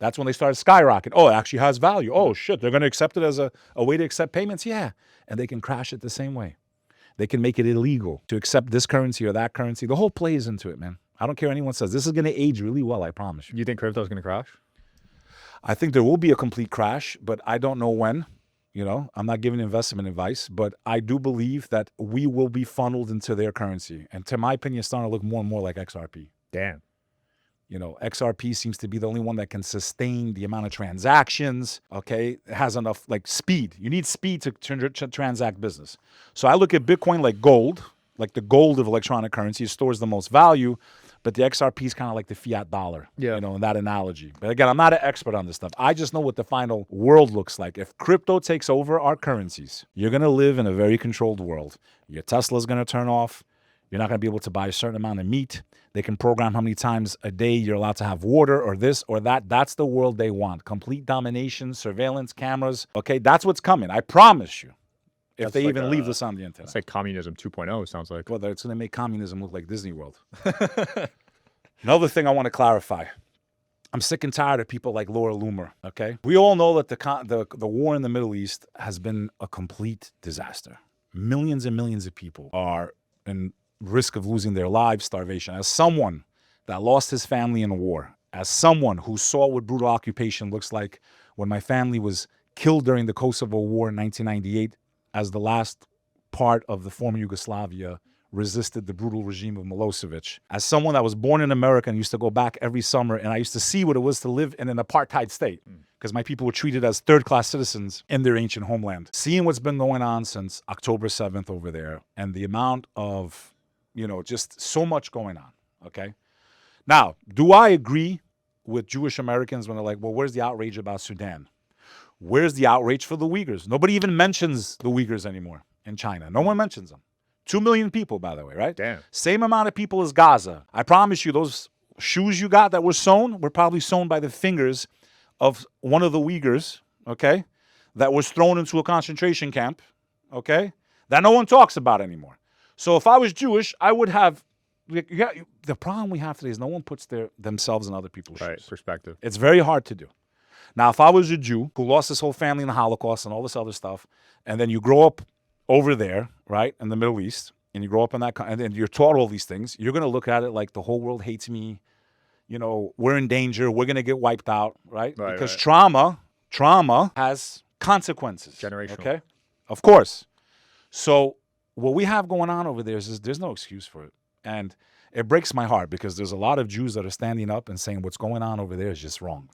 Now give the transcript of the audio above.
That's when they started skyrocketing. Oh, it actually has value. Oh, shit, they're going to accept it as a way to accept payments? Yeah. And they can crash it the same way. They can make it illegal to accept this currency or that currency. The whole plays into it, man. I don't care what anyone says. This is going to age really well, I promise you. You think crypto is going to crash? I think there will be a complete crash, but I don't know when. You know, I'm not giving investment advice, but I do believe that we will be funneled into their currency. And to my opinion, it's starting to look more and more like XRP. Damn. You know, XRP seems to be the only one that can sustain the amount of transactions, okay? It has enough, like, speed. You need speed to transact business. So I look at Bitcoin like gold, like the gold of electronic currency. It stores the most value, but the XRP is kind of like the fiat dollar, you know, in that analogy. But again, I'm not an expert on this stuff. I just know what the final world looks like. If crypto takes over our currencies, you're going to live in a very controlled world. Your Tesla's going to turn off. You're not going to be able to buy a certain amount of meat. They can program how many times a day you're allowed to have water or this or that. That's the world they want. Complete domination, surveillance, cameras. Okay, that's what's coming. I promise you. If they even leave this on the internet. It's like communism 2.0, sounds like. Well, it's going to make communism look like Disney World. Another thing I want to clarify. I'm sick and tired of people like Laura Loomer, okay? We all know that the war in the Middle East has been a complete disaster. Millions and millions of people are in risk of losing their lives, starvation. As someone that lost his family in a war, as someone who saw what brutal occupation looks like when my family was killed during the Kosovo War in 1998, as the last part of the former Yugoslavia resisted the brutal regime of Milosevic. As someone that was born in America and used to go back every summer, and I used to see what it was to live in an apartheid state, because my people were treated as third-class citizens in their ancient homeland. Seeing what's been going on since October 7th over there, and the amount of, you know, just so much going on, okay? Now, do I agree with Jewish Americans when they're like, well, where's the outrage about Sudan? Where's the outrage for the Uyghurs? Nobody even mentions the Uyghurs anymore in China. No one mentions them. 2 million people, by the way, right? Damn. Same amount of people as Gaza. I promise you, those shoes you got that were sewn were probably sewn by the fingers of one of the Uyghurs, okay, that was thrown into a concentration camp, okay, that no one talks about anymore. So if I was Jewish, I would have, the problem we have today is no one puts themselves in other people's shoes. Perspective. It's very hard to do. Now, if I was a Jew who lost his whole family in the Holocaust and all this other stuff, and then you grow up over there, right, in the Middle East, and you grow up in that, and then you're taught all these things, you're going to look at it like the whole world hates me, you know, we're in danger, we're going to get wiped out, right? Because trauma has consequences. Generational. Okay? Of course. So what we have going on over there is there's no excuse for it. And it breaks my heart because there's a lot of Jews that are standing up and saying what's going on over there is just wrong.